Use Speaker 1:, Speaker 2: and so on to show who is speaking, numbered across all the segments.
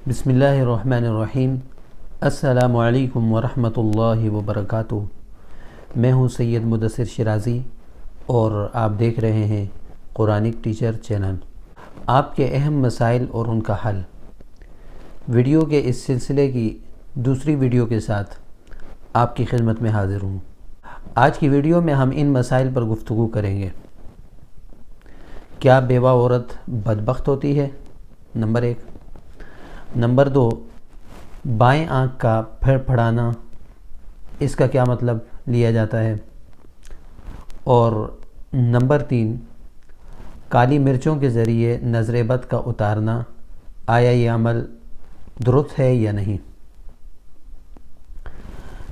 Speaker 1: بسم اللہ الرحمن الرحیم۔ السلام علیکم ورحمۃ اللہ وبرکاتہ۔ میں ہوں سید مدثر شیرازی اور آپ دیکھ رہے ہیں قرآنک ٹیچر چینل۔ آپ کے اہم مسائل اور ان کا حل ویڈیو کے اس سلسلے کی دوسری ویڈیو کے ساتھ آپ کی خدمت میں حاضر ہوں۔ آج کی ویڈیو میں ہم ان مسائل پر گفتگو کریں گے۔ کیا بیوہ عورت بدبخت ہوتی ہے؟ نمبر 1۔ نمبر 2، بائیں آنکھ کا پھڑپھڑانا، اس کا کیا مطلب لیا جاتا ہے؟ اور نمبر 3، کالی مرچوں کے ذریعے نظر بد کا اتارنا، آیا یہ عمل درست ہے یا نہیں؟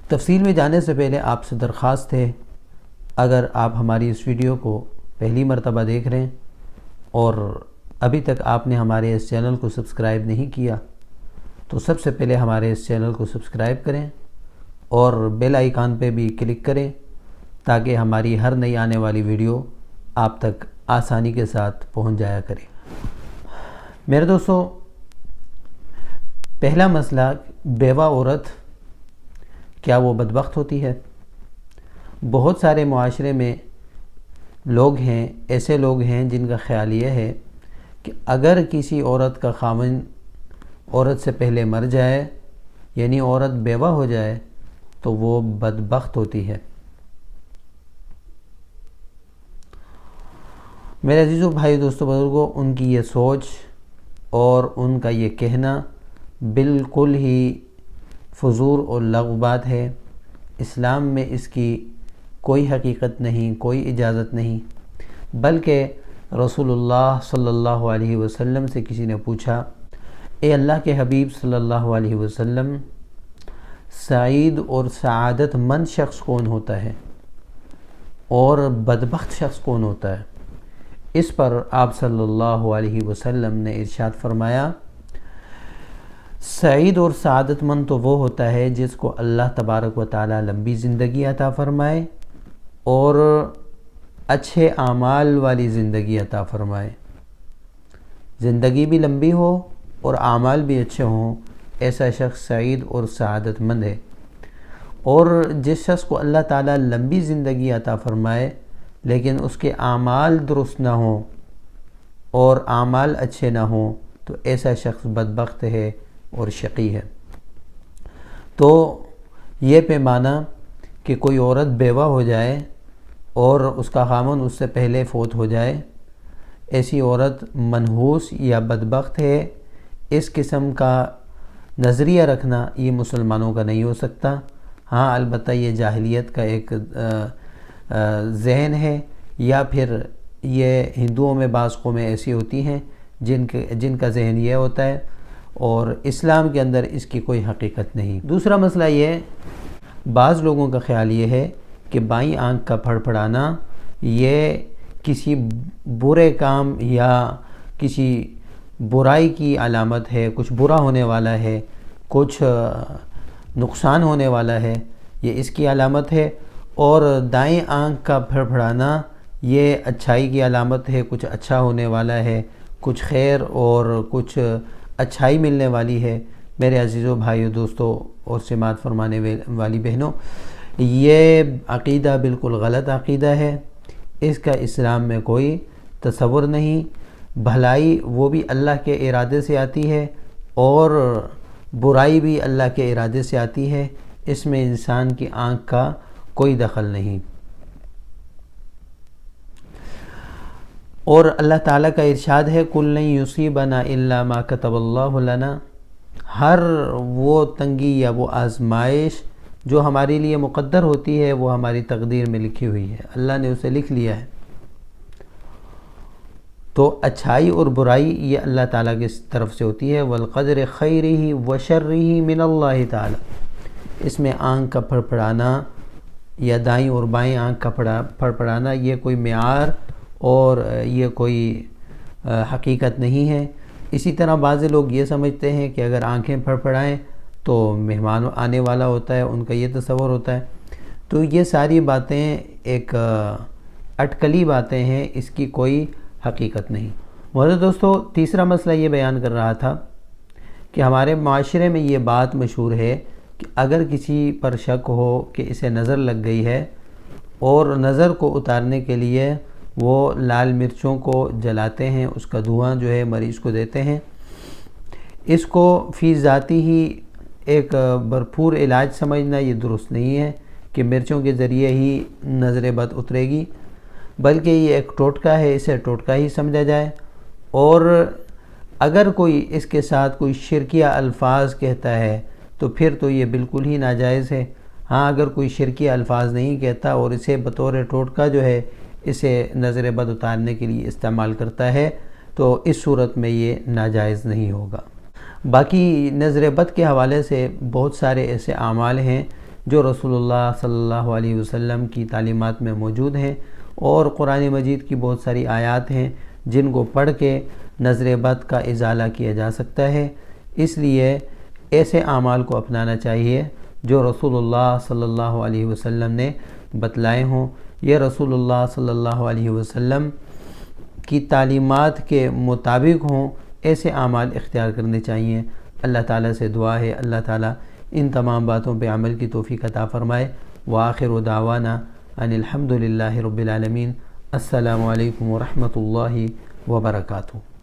Speaker 1: تفصیل میں جانے سے پہلے آپ سے درخواست ہے، اگر آپ ہماری اس ویڈیو کو پہلی مرتبہ دیکھ رہے ہیں اور ابھی تک آپ نے ہمارے اس چینل کو سبسکرائب نہیں کیا تو سب سے پہلے ہمارے اس چینل کو سبسکرائب کریں اور بیل آئیکن پہ بھی کلک کریں تاکہ ہماری ہر نئی آنے والی ویڈیو آپ تک آسانی کے ساتھ پہنچ جایا کرے۔ میرے دوستو، پہلا مسئلہ، بیوہ عورت کیا وہ بدبخت ہوتی ہے؟ بہت سارے معاشرے میں لوگ ہیں، ایسے لوگ ہیں جن کا خیال یہ ہے کہ اگر کسی عورت کا خاوند عورت سے پہلے مر جائے، یعنی عورت بیوہ ہو جائے، تو وہ بدبخت ہوتی ہے۔ میرے عزیزو، بھائی، دوستو، بزرگوں، ان کی یہ سوچ اور ان کا یہ کہنا بالکل ہی فضول اور لغو بات ہے۔ اسلام میں اس کی کوئی حقیقت نہیں، کوئی اجازت نہیں، بلکہ رسول اللہ صلی اللہ علیہ وسلم سے کسی نے پوچھا، اے اللہ کے حبیب صلی اللہ علیہ وسلم، سعید اور سعادت مند شخص کون ہوتا ہے اور بدبخت شخص کون ہوتا ہے؟ اس پر آپ صلی اللہ علیہ وسلم نے ارشاد فرمایا، سعید اور سعادت مند تو وہ ہوتا ہے جس کو اللہ تبارک و تعالی لمبی زندگی عطا فرمائے اور اچھے اعمال والی زندگی عطا فرمائے۔ زندگی بھی لمبی ہو اور اعمال بھی اچھے ہوں، ایسا شخص سعید اور سعادت مند ہے۔ اور جس شخص کو اللہ تعالیٰ لمبی زندگی عطا فرمائے لیکن اس کے اعمال درست نہ ہوں اور اعمال اچھے نہ ہوں تو ایسا شخص بدبخت ہے اور شقی ہے۔ تو یہ پیمانہ کہ کوئی عورت بیوہ ہو جائے اور اس کا خاوند اس سے پہلے فوت ہو جائے، ایسی عورت منحوس یا بدبخت ہے، اس قسم کا نظریہ رکھنا یہ مسلمانوں کا نہیں ہو سکتا۔ ہاں، البتہ یہ جاہلیت کا ایک ذہن ہے، یا پھر یہ ہندوؤں میں بعض قومیں ایسی ہوتی ہیں جن کا ذہن یہ ہوتا ہے، اور اسلام کے اندر اس کی کوئی حقیقت نہیں۔ دوسرا مسئلہ یہ ہے، بعض لوگوں کا خیال یہ ہے کہ بائیں آنکھ کا پھڑپھڑانا یہ کسی برے کام یا کسی برائی کی علامت ہے، کچھ برا ہونے والا ہے، کچھ نقصان ہونے والا ہے، یہ اس کی علامت ہے، اور دائیں آنکھ کا پھڑپھڑانا یہ اچھائی کی علامت ہے، کچھ اچھا ہونے والا ہے، کچھ خیر اور کچھ اچھائی ملنے والی ہے۔ میرے عزیزو، بھائیو، دوستو اور سماعت فرمانے والی بہنوں، یہ عقیدہ بالکل غلط عقیدہ ہے، اس کا اسلام میں کوئی تصور نہیں۔ بھلائی وہ بھی اللہ کے ارادے سے آتی ہے اور برائی بھی اللہ کے ارادے سے آتی ہے، اس میں انسان کی آنکھ کا کوئی دخل نہیں۔ اور اللہ تعالیٰ کا ارشاد ہے، قُلْ لَن يُصِيبَنَا إِلَّا مَا كَتَبَ اللَّهُ لَنَا۔ ہر وہ تنگی یا وہ آزمائش جو ہمارے لیے مقدر ہوتی ہے وہ ہماری تقدیر میں لکھی ہوئی ہے، اللہ نے اسے لکھ لیا ہے۔ تو اچھائی اور برائی یہ اللہ تعالیٰ کی طرف سے ہوتی ہے، وَالْقَدْرِ خَيْرِهِ وَشَرِّهِ مِنَ اللَّهِ تعالیٰ۔ اس میں آنکھ کا پھڑپھڑانا یا دائیں اور بائیں آنکھ کا پھڑپھڑانا یہ کوئی معیار اور یہ کوئی حقیقت نہیں ہے۔ اسی طرح بعض لوگ یہ سمجھتے ہیں کہ اگر آنکھیں پھڑپھڑائیں تو مہمان آنے والا ہوتا ہے، ان کا یہ تصور ہوتا ہے۔ تو یہ ساری باتیں ایک اٹکلی باتیں ہیں، اس کی کوئی حقیقت نہیں۔ معزز دوستو، تیسرا مسئلہ یہ بیان کر رہا تھا کہ ہمارے معاشرے میں یہ بات مشہور ہے کہ اگر کسی پر شک ہو کہ اسے نظر لگ گئی ہے اور نظر کو اتارنے کے لیے وہ لال مرچوں کو جلاتے ہیں، اس کا دھواں جو ہے مریض کو دیتے ہیں، اس کو فی ذاتی ہی ایک بھرپور علاج سمجھنا یہ درست نہیں ہے کہ مرچوں کے ذریعے ہی نظر بد اترے گی، بلکہ یہ ایک ٹوٹکا ہے، اسے ٹوٹکا ہی سمجھا جائے۔ اور اگر کوئی اس کے ساتھ کوئی شرکیہ الفاظ کہتا ہے تو پھر تو یہ بالکل ہی ناجائز ہے۔ ہاں، اگر کوئی شرکیہ الفاظ نہیں کہتا اور اسے بطور ٹوٹکا جو ہے اسے نظر بد اتارنے کے لیے استعمال کرتا ہے تو اس صورت میں یہ ناجائز نہیں ہوگا۔ باقی نظر بد کے حوالے سے بہت سارے ایسے اعمال ہیں جو رسول اللہ صلی اللہ علیہ وسلم کی تعلیمات میں موجود ہیں، اور قرآن مجید کی بہت ساری آیات ہیں جن کو پڑھ کے نظر بد کا ازالہ کیا جا سکتا ہے۔ اس لیے ایسے اعمال کو اپنانا چاہیے جو رسول اللہ صلی اللہ علیہ وسلم نے بتلائے ہوں، یہ رسول اللہ صلی اللہ علیہ وسلم کی تعلیمات کے مطابق ہوں، ایسے اعمال اختیار کرنے چاہیے۔ اللہ تعالیٰ سے دعا ہے اللہ تعالیٰ ان تمام باتوں پہ عمل کی توفیق عطا فرمائے۔ وآخر دعوانا ان الحمد للہ رب العالمین۔ السلام علیکم ورحمۃ اللہ وبرکاتہ۔